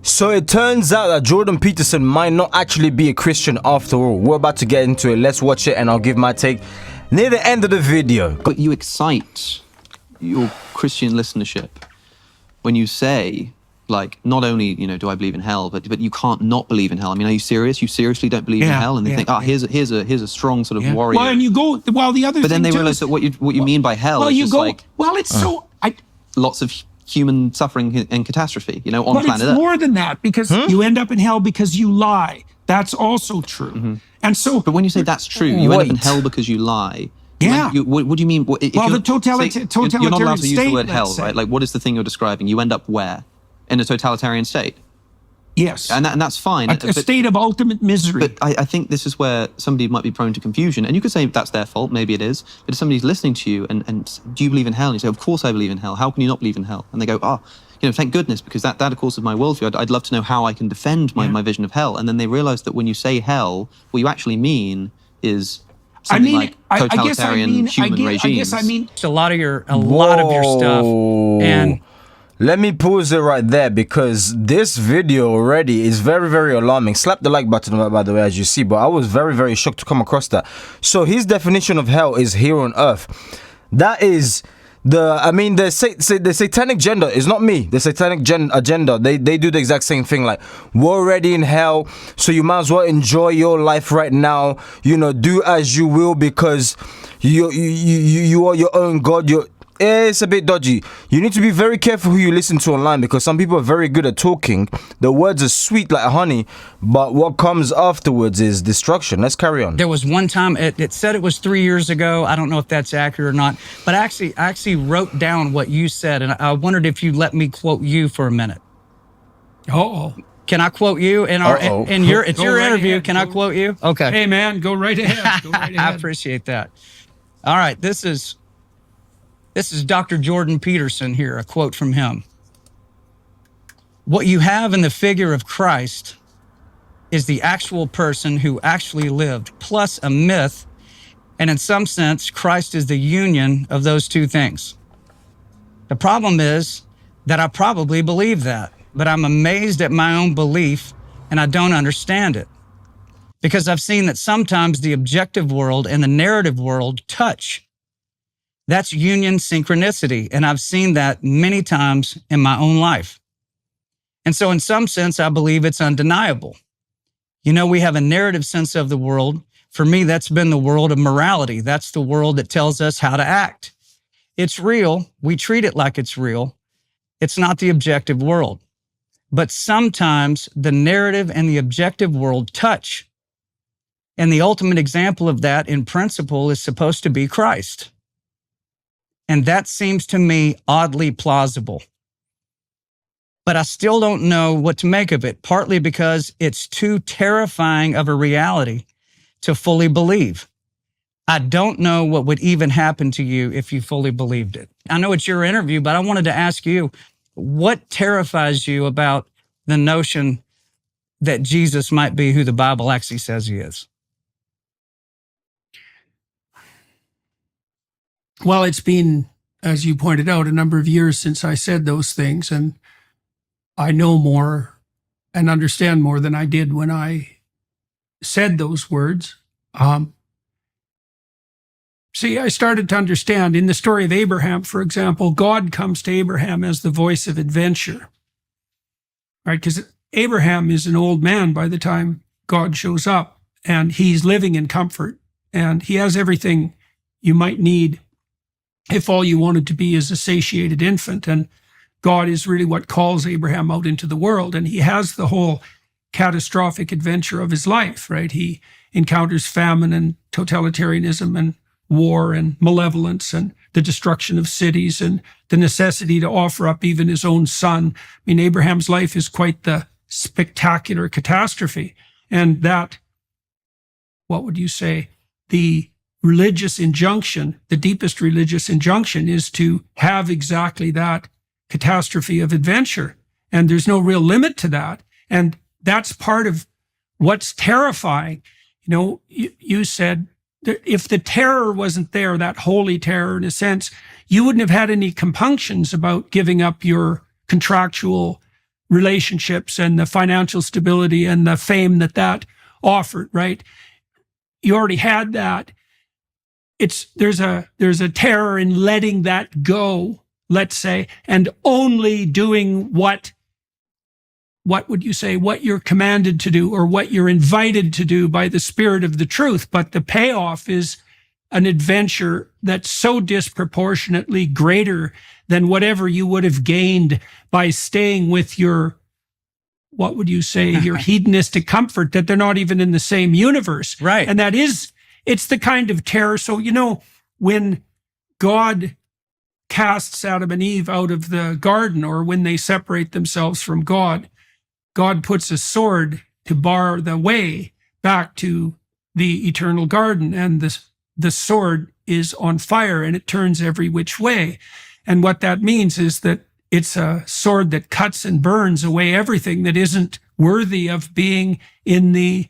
So it turns out that Jordan Peterson might not actually be a Christian after all. We're about to get into it. Let's watch it and I'll give my take near the end of the video. But you excite your Christian listenership when you say, like, not only, do I believe in hell, but you can't not believe in hell. I mean, are you serious? You seriously don't believe in hell? And they think, here's a strong sort of warrior. Well, and you go, the other but then they too realize that what you mean by hell is just lots of human suffering and catastrophe, on planet Earth. But it's more than that, because you end up in hell because you lie. That's also true. Mm-hmm. And so, but when you say that's true, you end up in hell because you lie. Yeah. What do you mean? The totalitarian you're not allowed to use the word state, hell, right? Like, what is the thing you're describing? You end up where? In a totalitarian state. Yes. And that's fine. A state of ultimate misery. But I think this is where somebody might be prone to confusion. And you could say that's their fault, maybe it is. But if somebody's listening to you and do you believe in hell? And you say, of course I believe in hell. How can you not believe in hell? And they go, thank goodness, because that of course is my worldview. I'd love to know how I can defend my vision of hell. And then they realize that when you say hell, what you actually mean is something like totalitarian human regimes. A lot of your stuff. And let me pause it right there, because this video already is very, very alarming. Slap the like button, by the way, as you see, but I was very, very shocked to come across that. So his definition of hell is here on earth. That is the satanic agenda is not me. The satanic agenda, they do the exact same thing. Like, we're already in hell, so you might as well enjoy your life right now. Do as you will, because you are your own God. It's a bit dodgy. You need to be very careful who you listen to online, because some people are very good at talking. The words are sweet like honey, but what comes afterwards is destruction. Let's carry on. There was one time, it said it was 3 years ago. I don't know if that's accurate or not, but I actually wrote down what you said, and I wondered if you'd let me quote you for a minute. Uh-oh. Can I quote you? It's your interview. Ahead. Can I quote you? Okay. Hey, man, go right ahead. I appreciate that. All right, this is Dr. Jordan Peterson here, a quote from him. What you have in the figure of Christ is the actual person who actually lived, plus a myth, and in some sense, Christ is the union of those two things. The problem is that I probably believe that, but I'm amazed at my own belief, and I don't understand it. Because I've seen that sometimes the objective world and the narrative world touch. That's union synchronicity, and I've seen that many times in my own life. And so in some sense, I believe it's undeniable. We have a narrative sense of the world. For me, that's been the world of morality. That's the world that tells us how to act. It's real. We treat it like it's real. It's not the objective world. But sometimes the narrative and the objective world touch. And the ultimate example of that in principle is supposed to be Christ. And that seems to me oddly plausible. But I still don't know what to make of it, partly because it's too terrifying of a reality to fully believe. I don't know what would even happen to you if you fully believed it. I know it's your interview, but I wanted to ask you, what terrifies you about the notion that Jesus might be who the Bible actually says he is? Well, it's been, as you pointed out, a number of years since I said those things, and I know more and understand more than I did when I said those words. I started to understand in the story of Abraham, for example, God comes to Abraham as the voice of adventure, right? Because Abraham is an old man by the time God shows up, and he's living in comfort, and he has everything you might need if all you wanted to be is a satiated infant. And God is really what calls Abraham out into the world. And he has the whole catastrophic adventure of his life, right? He encounters famine and totalitarianism and war and malevolence and the destruction of cities and the necessity to offer up even his own son. I mean, Abraham's life is quite the spectacular catastrophe. And that, what would you say, the religious injunction, the deepest religious injunction, is to have exactly that catastrophe of adventure. And there's no real limit to that. And that's part of what's terrifying. You said that if the terror wasn't there, that holy terror in a sense, you wouldn't have had any compunctions about giving up your contractual relationships and the financial stability and the fame that offered, right? You already had that. There's a terror in letting that go, let's say, and only doing what would you say, what you're commanded to do or what you're invited to do by the Spirit of the truth. But the payoff is an adventure that's so disproportionately greater than whatever you would have gained by staying with your, what would you say, your hedonistic comfort, that they're not even in the same universe. Right. And it's the kind of terror. So, when God casts Adam and Eve out of the garden, or when they separate themselves from God, God puts a sword to bar the way back to the eternal garden, and the sword is on fire and it turns every which way. And what that means is that it's a sword that cuts and burns away everything that isn't worthy of being in the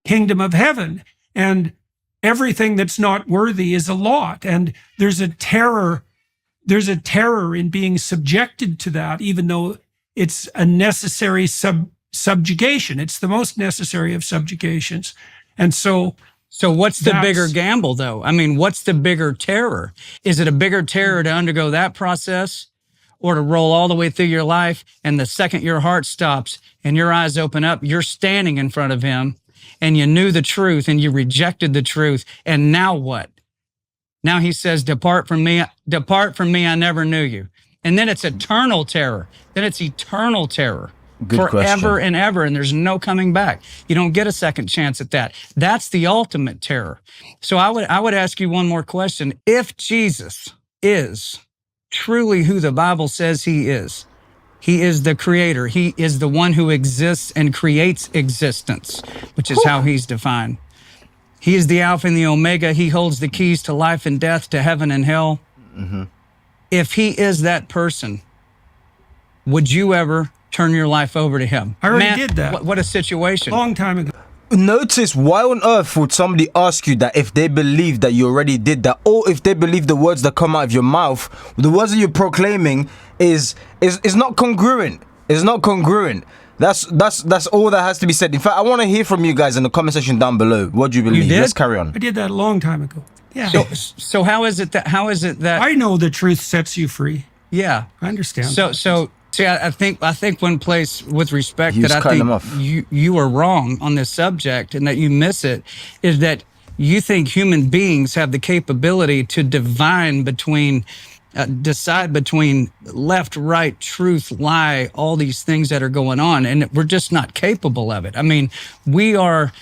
kingdom of heaven. And everything that's not worthy is a lot. And there's a terror in being subjected to that, even though it's a necessary subjugation. It's the most necessary of subjugations. And so what's the bigger gamble, though? I mean, what's the bigger terror? Is it a bigger terror to undergo that process, or to roll all the way through your life, and the second your heart stops and your eyes open up, you're standing in front of him and you knew the truth and you rejected the truth, and now what? Now he says, depart from me, I never knew you. And then it's eternal terror. Then it's eternal terror. Good forever question. and ever, and there's no coming back. You don't get a second chance at that. That's the ultimate terror. So I would ask you one more question. If Jesus is truly who the Bible says he is the creator. He is the one who exists and creates existence, which is how he's defined. He is the Alpha and the Omega. He holds the keys to life and death, to heaven and hell. Mm-hmm. If he is that person, would you ever turn your life over to him? I already did that. What a situation. Long time ago. Notice, why on earth would somebody ask you that if they believe that you already did that, or if they believe the words that come out of your mouth, the words that you're proclaiming is not congruent. It's not congruent. That's all that has to be said. In fact, I want to hear from you guys in the comment section down below. What do you believe? You did? Let's carry on. I did that a long time ago. Yeah. So how is it that I know the truth sets you free. yeah. I understand. So see, I think one place, with respect, He was that I cutting think them off. you are wrong on this subject and that you miss it, is that you think human beings have the capability to decide between left, right, truth, lie, all these things that are going on, and we're just not capable of it. I mean, we are.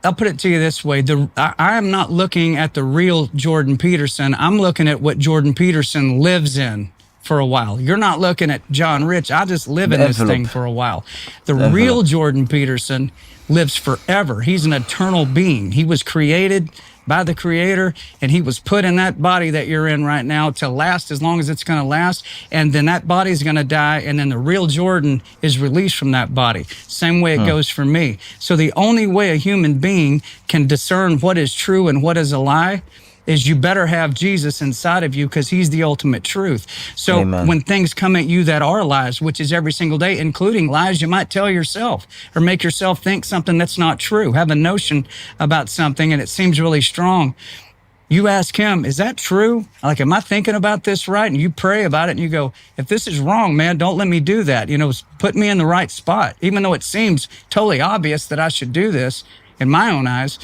I'll put it to you this way. I am not looking at the real Jordan Peterson. I'm looking at what Jordan Peterson lives in for a while. You're not looking at John Rich. I just live in this thing for a while. The real Jordan Peterson lives forever. He's an eternal being. He was created by the Creator, and he was put in that body that you're in right now to last as long as it's going to last, and then that body's going to die, and then the real Jordan is released from that body. Same way it goes for me. So the only way a human being can discern what is true and what is a lie is you better have Jesus inside of you, because he's the ultimate truth. So when things come at you that are lies, which is every single day, including lies you might tell yourself or make yourself think something that's not true, have a notion about something and it seems really strong, you ask him, is that true? Like, am I thinking about this right? And you pray about it and you go, if this is wrong, man, don't let me do that. Put me in the right spot, even though it seems totally obvious that I should do this in my own eyes.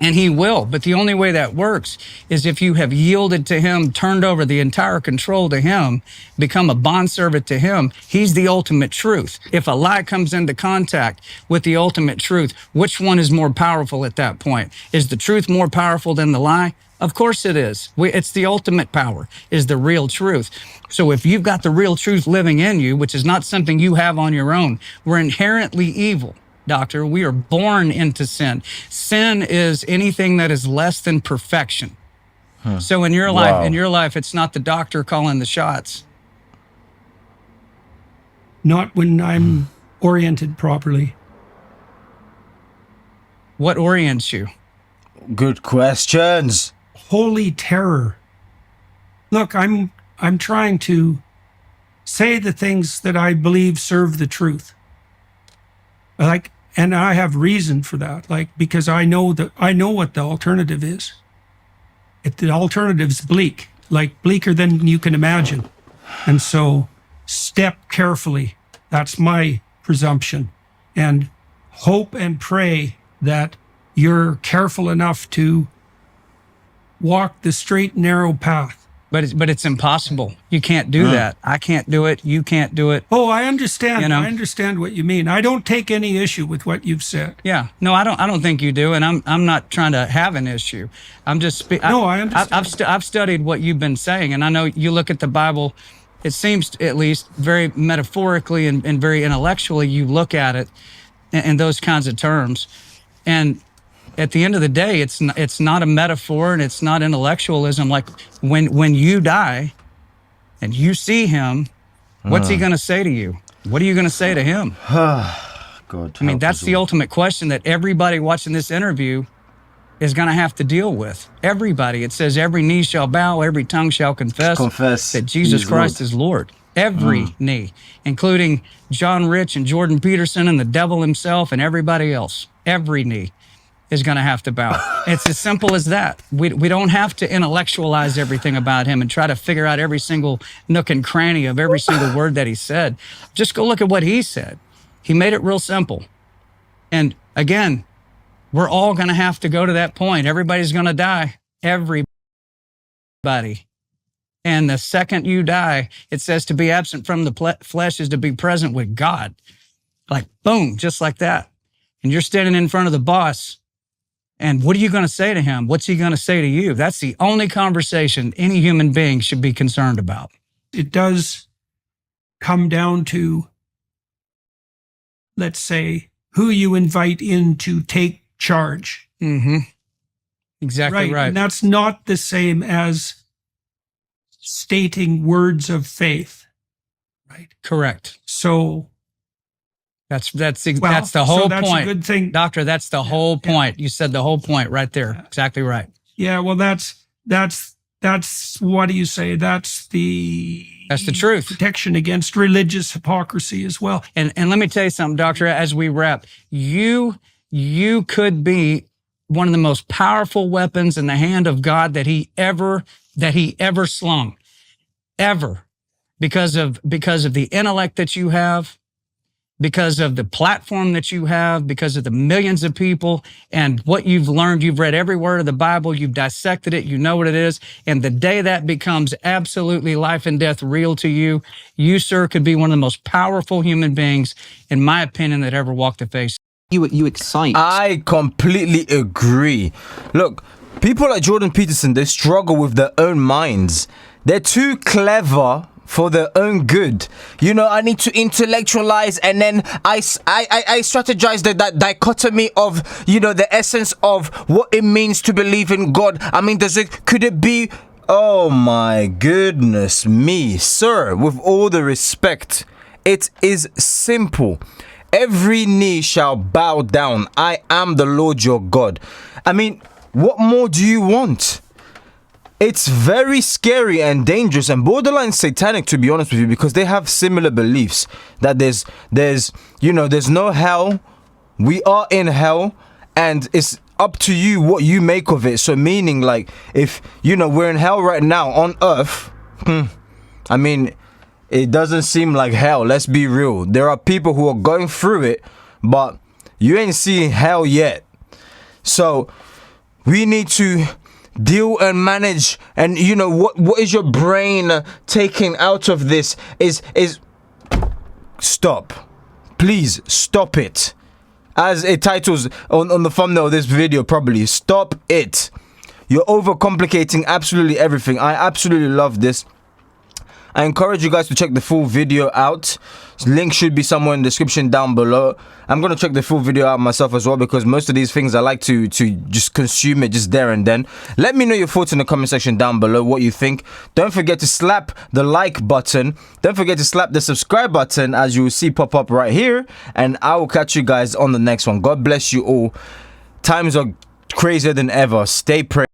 And he will. But the only way that works is if you have yielded to him, turned over the entire control to him, become a bondservant to him. He's the ultimate truth. If a lie comes into contact with the ultimate truth, which one is more powerful at that point? Is the truth more powerful than the lie? Of course it is. It's the ultimate power, is the real truth. So if you've got the real truth living in you, which is not something you have on your own, we're inherently evil. Doctor, we are born into sin. Sin is anything that is less than perfection. So in your life, it's not the doctor calling the shots. Not when I'm oriented properly. What orients you? Good questions. Holy terror. Look, I'm trying to say the things that I believe serve the truth. Like, and I have reason for that, like, because I know what the alternative is. If the alternative's bleak, like bleaker than you can imagine. And so step carefully. That's my presumption. And hope and pray that you're careful enough to walk the straight, narrow path. But it's impossible. You can't do that. I can't do it. You can't do it. Oh, I understand. You know? I understand what you mean. I don't take any issue with what you've said. Yeah. No, I don't think you do, and I'm not trying to have an issue. I'm just I understand. I've studied what you've been saying, and I know you look at the Bible. It seems, at least, very metaphorically and very intellectually, you look at it in those kinds of terms, and at the end of the day, it's not a metaphor and it's not intellectualism. Like when you die and you see him, what's he going to say to you? What are you going to say to him? God, I mean, that's the ultimate question that everybody watching this interview is going to have to deal with. Everybody. It says every knee shall bow, every tongue shall confess that Jesus Christ is Lord. Every knee, including John Rich and Jordan Peterson and the devil himself and everybody else. Every knee is going to have to bow. It's as simple as that. We don't have to intellectualize everything about him and try to figure out every single nook and cranny of every single word that he said. Just go look at what he said. He made it real simple. And again, we're all going to have to go to that point. Everybody's going to die. Everybody. And the second you die, it says to be absent from the flesh is to be present with God. Like, boom, just like that. And you're standing in front of the boss. And what are you going to say to him? What's he going to say to you? That's the only conversation any human being should be concerned about. It does come down to, let's say, who you invite in to take charge. Mm-hmm. Exactly right. And that's not the same as stating words of faith. Right. Correct. So that's the whole that's point. A good thing. Doctor, that's the whole point. You said the whole point right there. Exactly right. Yeah, well, that's what do you say? That's the truth. Protection against religious hypocrisy as well. And let me tell you something, Doctor, as we wrap, you could be one of the most powerful weapons in the hand of God that he ever slung. Ever. Because of the intellect that you have, because of the platform that you have, because of the millions of people and what you've learned. You've read every word of the Bible. You've dissected it. You know what it is. And the day that becomes absolutely life and death real to you, you, sir, could be one of the most powerful human beings, in my opinion, that ever walked the face. You excite. I completely agree. Look, people like Jordan Peterson, they struggle with their own minds. They're too clever for their own good. You know, I need to intellectualize, and then I strategize that dichotomy of, you know, the essence of what it means to believe in God. I mean, could it be, oh my goodness me, sir, with all the respect, it is simple. Every knee shall bow down. I am the Lord your God. I mean, what more do you want? It's very scary and dangerous and borderline satanic, to be honest with you, because they have similar beliefs that there's no hell. We are in hell, and it's up to you what you make of it. So meaning, like, if, you know, we're in hell right now on earth, I mean, it doesn't seem like hell. Let's be real. There are people who are going through it, but you ain't seeing hell yet. So we need to deal and manage, and you know what is your brain taking out of this is stop. Please stop it. As it titles on the thumbnail of this video, probably, stop it. You're overcomplicating absolutely everything. I absolutely love this. I encourage you guys to check the full video out. Link should be somewhere in the description down below. I'm going to check the full video out myself as well, because most of these things I like to just consume it just there and then. Let me know your thoughts in the comment section down below, what you think. Don't forget to slap the like button. Don't forget to slap the subscribe button, as you will see pop up right here. And I will catch you guys on the next one. God bless you all. Times are crazier than ever. Stay prayed.